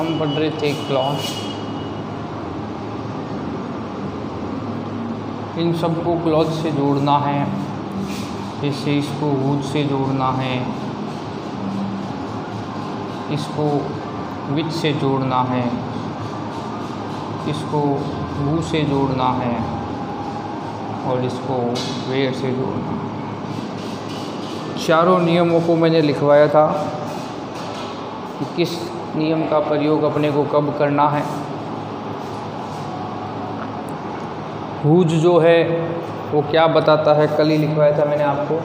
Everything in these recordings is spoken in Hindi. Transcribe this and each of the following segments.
हम पढ़ रहे थे क्लॉज। इन सबको क्लॉज से जोड़ना है, जैसे इसको हुज से जोड़ना है, इसको विच से जोड़ना है, इसको वू से जोड़ना है और इसको वेयर से जोड़ना है। चारों नियमों को मैंने लिखवाया था कि किस नियम का प्रयोग अपने को कब करना है। हुज जो है वो क्या बताता है, कल ही लिखवाया था मैंने आपको।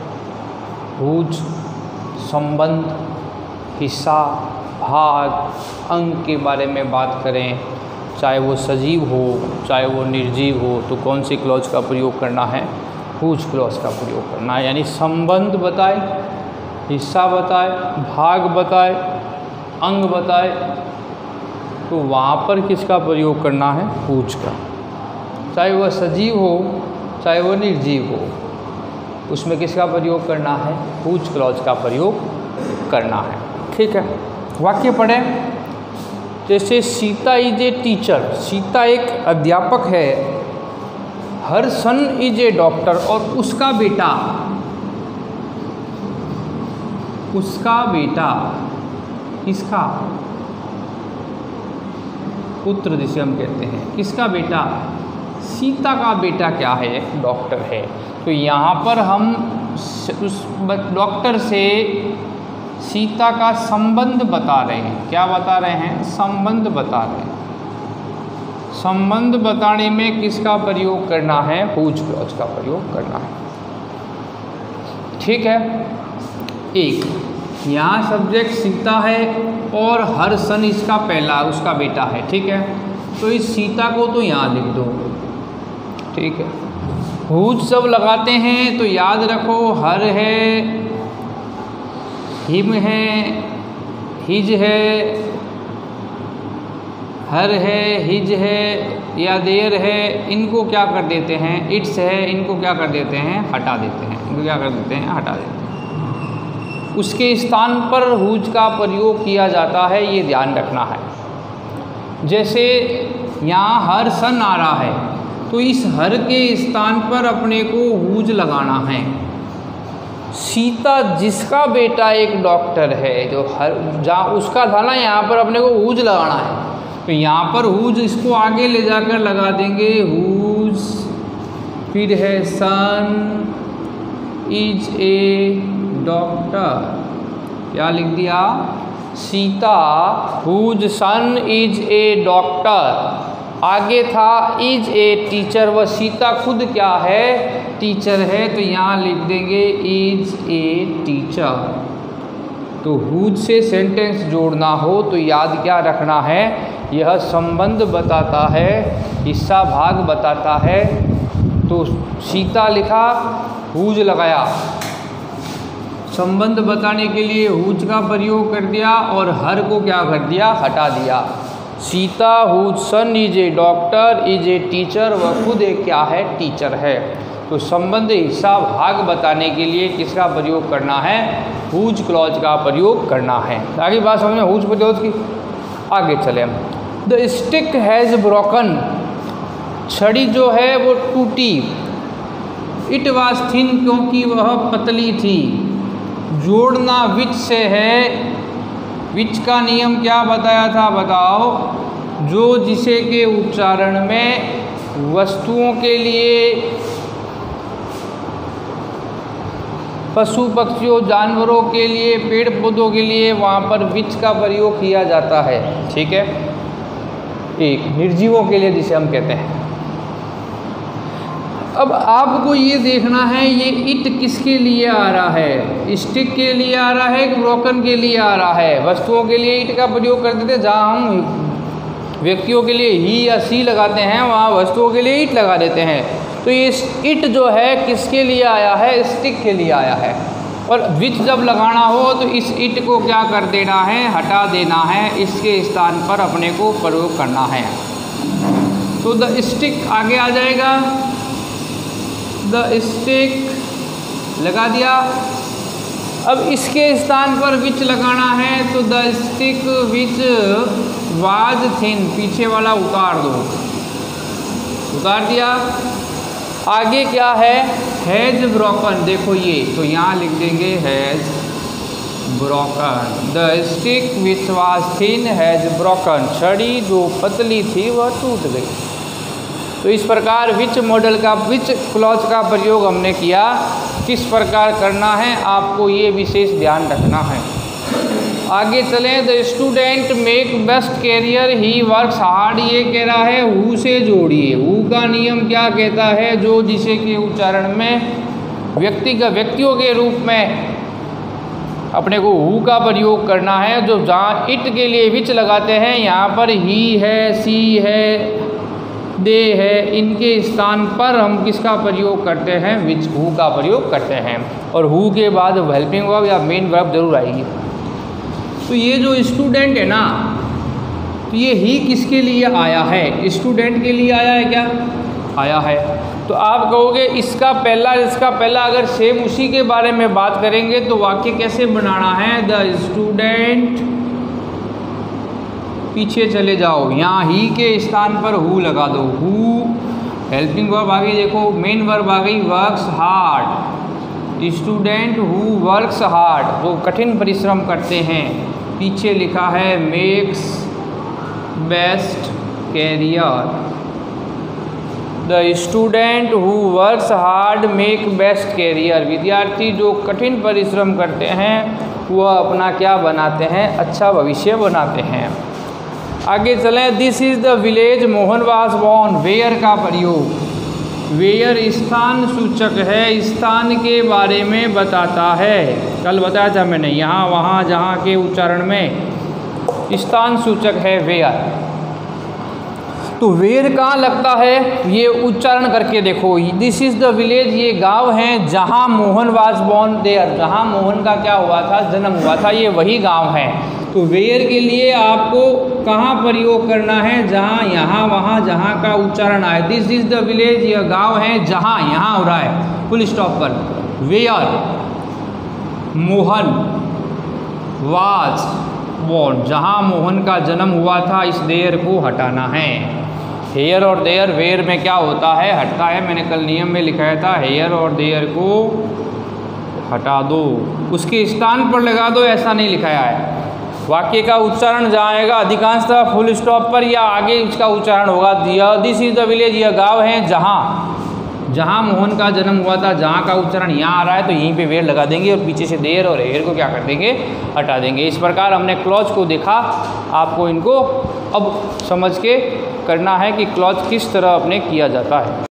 हुज संबंध, हिस्सा, भाग, अंग के बारे में बात करें, चाहे वो सजीव हो चाहे वो निर्जीव हो, तो कौन सी क्लॉज का प्रयोग करना है, हुज क्लॉज का प्रयोग करना है। यानी संबंध बताए, हिस्सा बताए, भाग बताए, अंग बताए, तो वहाँ पर किसका प्रयोग करना है, हुज का। चाहे वह सजीव हो चाहे वो निर्जीव हो, उसमें किसका प्रयोग करना है, हुज क्लॉज का प्रयोग करना है। ठीक है, वाक्य पढ़ें। जैसे Sita is a teacher, Sita एक अध्यापक है। हर सन इज ए डॉक्टर, और उसका बेटा, उसका बेटा, किसका, पुत्र जिसे हम कहते हैं, किसका बेटा, सीता का बेटा क्या है, डॉक्टर है। तो यहाँ पर हम उस डॉक्टर से सीता का संबंध बता रहे हैं। क्या बता रहे हैं, संबंध बता रहे हैं। संबंध बताने में किसका प्रयोग करना है, हुज क्लॉज का प्रयोग करना है। ठीक है, एक यहाँ सब्जेक्ट सीता है और हर सन इसका पहला, उसका बेटा है। ठीक है, तो इस सीता को तो यहाँ लिख दो। ठीक है, हुज जब लगाते हैं तो याद रखो, हर है, हिम है, हिज है, हर है, हिज है या देर है, इनको क्या कर देते हैं, इट्स है, इनको क्या कर देते हैं, हटा देते हैं। इनको क्या कर देते हैं, हटा देते हैं। उसके स्थान पर हुज का प्रयोग किया जाता है, ये ध्यान रखना है। जैसे यहाँ हर सन आ रहा है, तो इस हर के स्थान पर अपने को हुज लगाना है। सीता जिसका बेटा एक डॉक्टर है, जो हर जहाँ उसका था ना, यहाँ पर अपने को हुज लगाना है। तो यहाँ पर हुज इसको आगे ले जाकर लगा देंगे, हुज, फिर है सन इज ए डॉक्टर। क्या लिख दिया, Sita whose son is a doctor. आगे था इज ए टीचर, वह सीता खुद क्या है, टीचर है, तो यहाँ लिख देंगे इज ए टीचर। तो हुज से सेंटेंस जोड़ना हो तो याद क्या रखना है, यह संबंध बताता है, हिस्सा भाग बताता है। तो सीता लिखा, हुज लगाया, संबंध बताने के लिए हुज का प्रयोग कर दिया और हर को क्या कर दिया, हटा दिया। Sita whose son is a doctor is a teacher, वह खुद एक क्या है, टीचर है। तो संबंध, हिस्सा, भाग बताने के लिए किसका प्रयोग करना है, हुज क्लॉज का प्रयोग करना है। आगे बात समझ में, हुज प्रयोग की। आगे चले, द स्टिक हैज़ ब्रोकन, छड़ी जो है वो टूटी। इट वाज थिन, क्योंकि वह पतली थी। जोड़ना विच से है, विच का नियम क्या बताया था, बताओ, जो जिसे के उच्चारण में वस्तुओं के लिए, पशु पक्षियों जानवरों के लिए, पेड़ पौधों के लिए वहाँ पर विच का प्रयोग किया जाता है। ठीक है, एक निर्जीवों के लिए जिसे हम कहते हैं। अब आपको ये देखना है, ये इट किसके लिए आ रहा है, स्टिक के लिए आ रहा है, ब्रोकन के लिए आ रहा है। वस्तुओं के लिए इट का प्रयोग करते थे, जहाँ हम व्यक्तियों के लिए ही या सी लगाते हैं, वहाँ वस्तुओं के लिए इट लगा देते हैं। तो ये इट जो है किसके लिए आया है, स्टिक के लिए आया है। और विच जब लगाना हो तो इस इट को क्या कर देना है, हटा देना है, इसके स्थान पर अपने को प्रयोग करना है। तो द स्टिक आगे आ जाएगा, द स्टिक लगा दिया। अब इसके स्थान पर विच लगाना है, तो the stick which was thin, पीछे वाला उतार दो, उतार दिया। आगे क्या है, हैज ब्रोकन, देखो ये तो यहाँ लिख देंगे has broken. The stick which was thin has broken, छड़ी जो पतली थी वह टूट गई। तो इस प्रकार विच मॉडल का, विच क्लॉज का प्रयोग हमने किया, किस प्रकार करना है आपको ये विशेष ध्यान रखना है। आगे चलें, the student make best career he works hard, ये कह रहा है हु से जोड़िए। हु का नियम क्या कहता है, जो जिसे के उच्चारण में व्यक्तियों के रूप में अपने को हु का प्रयोग करना है। जो जहाँ इट के लिए विच लगाते हैं, यहाँ पर ही है, सी है, दे है, इनके स्थान पर हम किसका प्रयोग करते हैं, विच, हु का प्रयोग करते हैं। और हु के बाद हेल्पिंग वर्ब या मेन वर्ब जरूर आएगी। तो ये जो स्टूडेंट है ना, तो ये ही किसके लिए आया है, स्टूडेंट के लिए आया है क्या, आया है। तो आप कहोगे इसका पहला अगर सेम उसी के बारे में बात करेंगे तो वाक्य कैसे बनाना है, द स्टूडेंट, पीछे चले जाओ, यहाँ ही के स्थान पर हु लगा दो, हु, हेल्पिंग वर्ब आ गई, देखो मेन वर्ब आ गई, works hard, student who works hard, वो कठिन परिश्रम करते हैं। पीछे लिखा है makes best career, the student who works hard make best career, विद्यार्थी जो कठिन परिश्रम करते हैं वह अपना क्या बनाते हैं, अच्छा भविष्य बनाते हैं। आगे चलें, this is the village Mohan was born, where का प्रयोग, वेयर स्थान सूचक है, स्थान के बारे में बताता है। कल बताया था मैंने, यहाँ वहाँ जहाँ के उच्चारण में स्थान सूचक है वेयर। तो वेयर कहाँ लगता है, ये उच्चारण करके देखो, दिस इज़ द विलेज, ये गांव है जहाँ मोहन वाज बोर्न देयर, जहाँ मोहन का क्या हुआ था, जन्म हुआ था, ये वही गांव है। तो वेयर के लिए आपको कहाँ प्रयोग करना है, जहाँ, यहाँ, वहाँ, जहाँ का उच्चारण आए। दिस इज़ द विलेज, यह गांव है जहाँ, यहाँ हो रहा है फुल स्टॉप पर, वेयर मोहन वाज बोर्न, जहाँ मोहन का जन्म हुआ था, इस देयर को हटाना है। हेयर और देयर, वेयर में क्या होता है, हटता है। मैंने कल नियम में लिखाया था, हेयर और देयर को हटा दो, उसके स्थान पर लगा दो, ऐसा नहीं लिखाया है। वाक्य का उच्चारण जहाँ आएगा अधिकांशतः फुल स्टॉप पर या आगे इसका उच्चारण होगा, दिस इज़ द विलेज, यह गाँव है जहाँ मोहन का जन्म हुआ था, जहाँ का उच्चारण यहाँ आ रहा है तो यहीं पे वेयर लगा देंगे और पीछे से देयर और हेयर को क्या कर देंगे, हटा देंगे। इस प्रकार हमने क्लॉज को देखा, आपको इनको अब समझ के करना है कि क्लॉज किस तरह अपने किया जाता है।